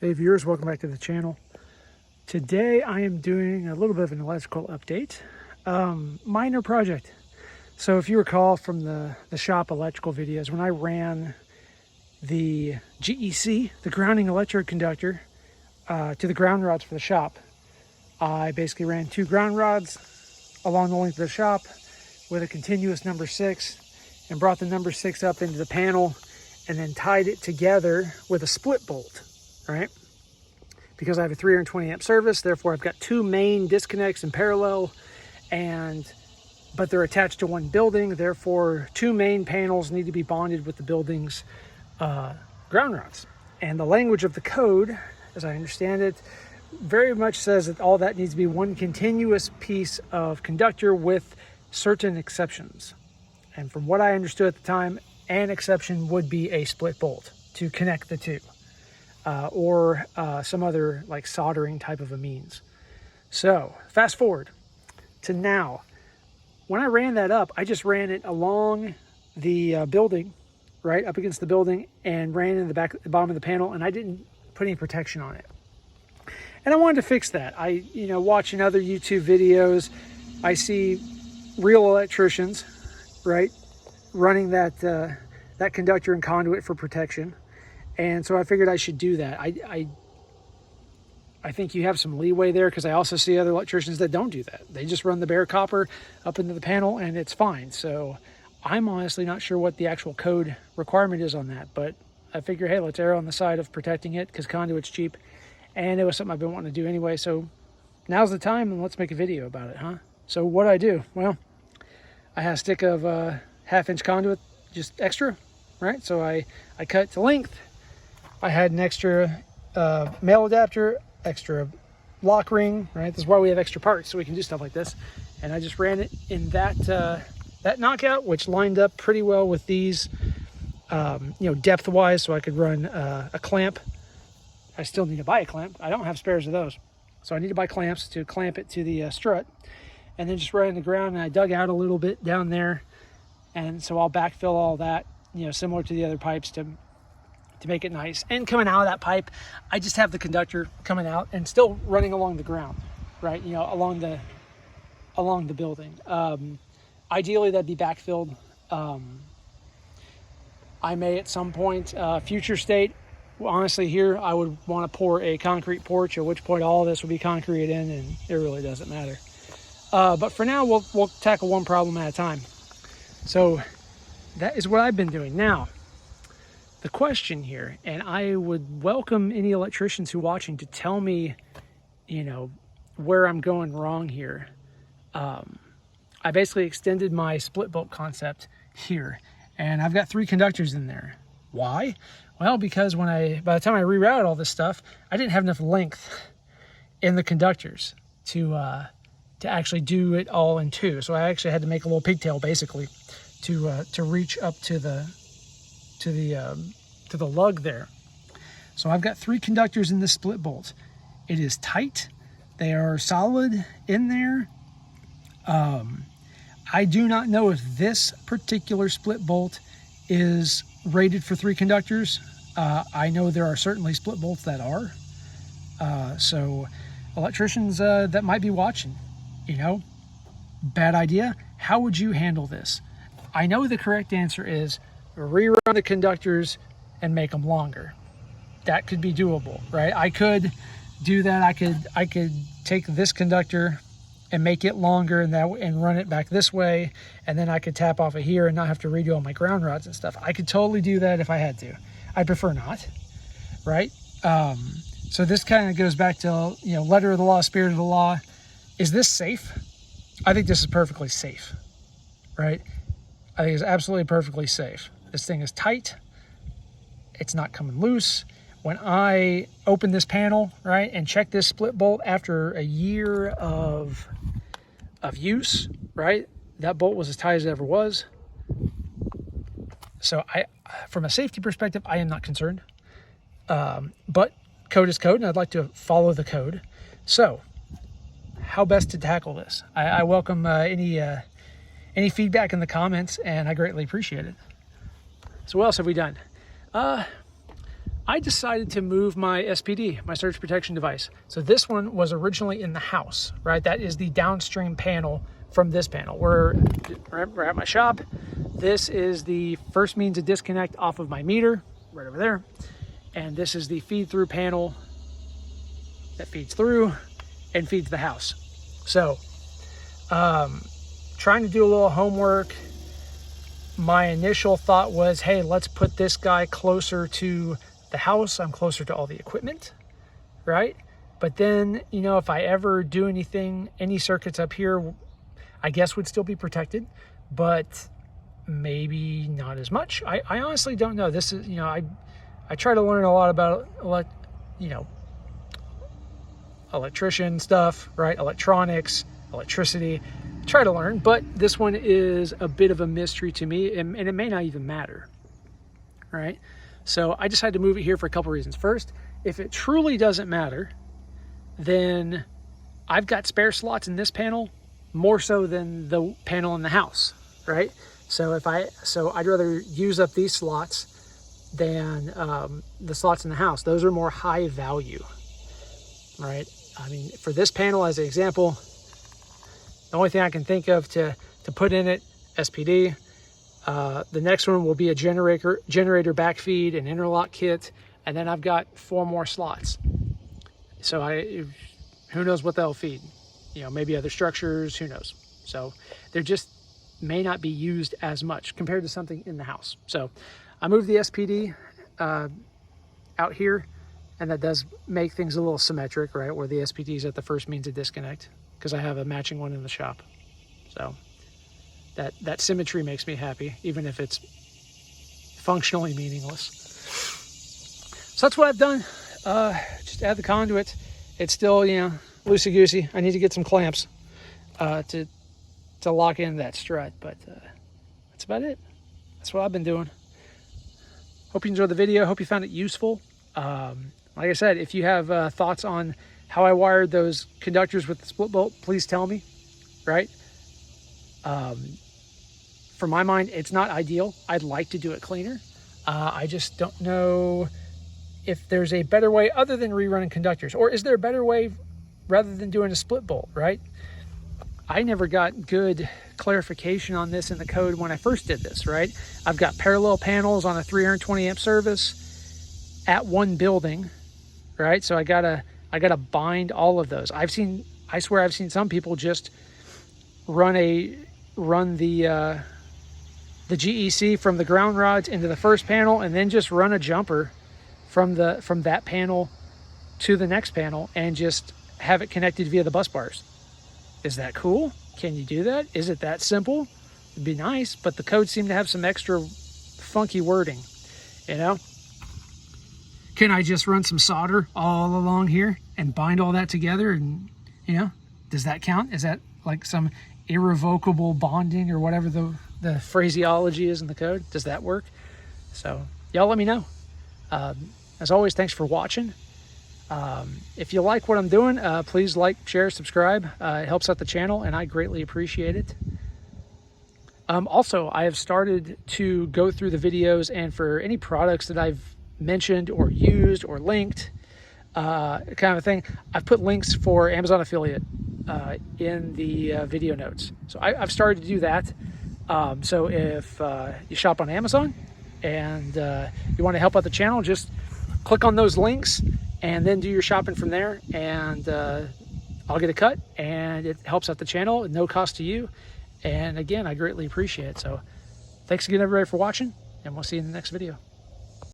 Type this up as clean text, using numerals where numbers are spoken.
Hey viewers, welcome back to the channel. Today I am doing a little bit of an electrical update. Minor project. So if you recall from the shop electrical videos, when I ran the GEC, the grounding electrode conductor, to the ground rods for the shop, I basically ran 2 ground rods along the length of the shop with a continuous number 6 and brought the number 6 up into the panel and then tied it together with a split bolt. Right? Because I have a 320 amp service, therefore I've got 2 main disconnects in parallel, but they're attached to one building, therefore 2 main panels need to be bonded with the building's ground rods. And the language of the code, as I understand it, very much says that all that needs to be one continuous piece of conductor with certain exceptions. And from what I understood at the time, an exception would be a split bolt to connect the 2. Or some other like soldering type of a means. So fast forward to now. When I ran that up, I just ran it along the building, right up against the building, and ran in the bottom of the panel, and I didn't put any protection on it. And I wanted to fix that. Watching other YouTube videos, I see real electricians, right, running that conductor and conduit for protection. And so I figured I should do that. I think you have some leeway there, because I also see other electricians that don't do that. They just run the bare copper up into the panel and it's fine. So I'm honestly not sure what the actual code requirement is on that, but I figure, hey, let's err on the side of protecting it because conduit's cheap. And it was something I've been wanting to do anyway. So now's the time, and let's make a video about it, huh? So what I do? Well, I had a stick of 1/2-inch conduit, just extra, right? So I cut it to length. I had an extra male adapter, extra lock ring, right? This is why we have extra parts, so we can do stuff like this. And I just ran it in that knockout, which lined up pretty well with these, depth-wise, so I could run a clamp. I still need to buy a clamp. I don't have spares of those. So I need to buy clamps to clamp it to the strut. And then just right in the ground, and I dug out a little bit down there. And so I'll backfill all that, similar to the other pipes to make it nice. And coming out of that pipe, I just have the conductor coming out and still running along the ground, right? Along the building. Ideally, that'd be backfilled. I may at some point, future state, honestly here, I would want to pour a concrete porch, at which point all of this would be concrete in, and it really doesn't matter. But for now, we'll tackle one problem at a time. So that is what I've been doing. Now, the question here, and I would welcome any electricians who are watching to tell me, where I'm going wrong here. I basically extended my split bolt concept here, and I've got 3 conductors in there. Why? Well, because by the time I rerouted all this stuff, I didn't have enough length in the conductors to actually do it all in 2. So I actually had to make a little pigtail basically to reach up to the lug there. So I've got 3 conductors in this split bolt. It is tight. They are solid in there. I do not know if this particular split bolt is rated for 3 conductors. I know there are certainly split bolts that are. So electricians that might be watching, bad idea. How would you handle this? I know the correct answer is rerun the conductors and make them longer. That could be doable, right? I could do that. I could take this conductor and make it longer and run it back this way, and then I could tap off of here and not have to redo all my ground rods and stuff. I could totally do that if I had to. I prefer not, right? So this kind of goes back to letter of the law, spirit of the law. Is this safe? I think this is perfectly safe, right? I think it's absolutely perfectly safe. This thing is tight. It's not coming loose. When I open this panel, right, and check this split bolt after a year of use, right, that bolt was as tight as it ever was. So from a safety perspective, I am not concerned. But code is code, and I'd like to follow the code. So how best to tackle this? I welcome any feedback in the comments, and I greatly appreciate it. So what else have we done? I decided to move my SPD, my surge protection device. So this one was originally in the house, right? That is the downstream panel from this panel. We're at my shop. This is the first means of disconnect off of my meter, right over there. And this is the feed through panel that feeds through and feeds the house. So, trying to do a little homework. My initial thought was, hey, let's put this guy closer to the house. I'm closer to all the equipment, right? But then, you know, if I ever do anything, any circuits up here, I guess would still be protected, but maybe not as much. I honestly don't know. This is, you know, I try to learn a lot about, electrician stuff, right? Electronics, electricity, try to learn, but this one is a bit of a mystery to me, and it may not even matter, right? So I decided to move it here for a couple reasons. First, if it truly doesn't matter, then I've got spare slots in this panel more so than the panel in the house, right? So I'd rather use up these slots than the slots in the house. Those are more high value, right? I mean, for this panel, as an example, the only thing I can think of to put in it, SPD. The next one will be a generator backfeed, an interlock kit, and then I've got 4 more slots. So who knows what they'll feed? You know, maybe other structures, who knows? So they're just may not be used as much compared to something in the house. So I moved the SPD out here, and that does make things a little symmetric, right? Where the SPD is at the first means of disconnect, because I have a matching one in the shop. So that symmetry makes me happy, even if it's functionally meaningless. So that's what I've done. Just add the conduit. It's still, you know, loosey-goosey. I need to get some clamps to lock in that strut, but that's about it. That's what I've been doing. Hope you enjoyed the video. Hope you found it useful. Like I said, if you have thoughts on how I wired those conductors with the split bolt, please tell me, right? For my mind, it's not ideal. I'd like to do it cleaner. I just don't know if there's a better way other than rerunning conductors, or is there a better way rather than doing a split bolt, right? I never got good clarification on this in the code when I first did this, right? I've got parallel panels on a 320 amp service at one building, right? So I gotta bind all of those. I swear I've seen some people just run the GEC from the ground rods into the first panel, and then just run a jumper from that panel to the next panel and just have it connected via the bus bars. Is that cool? Can you do that? Is it that simple? It'd be nice, but the code seemed to have some extra funky wording, you know? Can I just run some solder all along here and bind all that together? And, you know, does that count? Is that like some irrevocable bonding or whatever the phraseology is in the code? Does that work? So y'all let me know. As always, thanks for watching. If you like what I'm doing, please like, share, subscribe. It helps out the channel, and I greatly appreciate it. Also, I have started to go through the videos, and for any products that I've mentioned or used or linked, kind of a thing, I've put links for Amazon affiliate in the video notes. So I've started to do that. So if you shop on Amazon and you want to help out the channel, just click on those links and then do your shopping from there, and I'll get a cut, and it helps out the channel at no cost to you. And again, I greatly appreciate it. So thanks again, everybody, for watching, and we'll see you in the next video.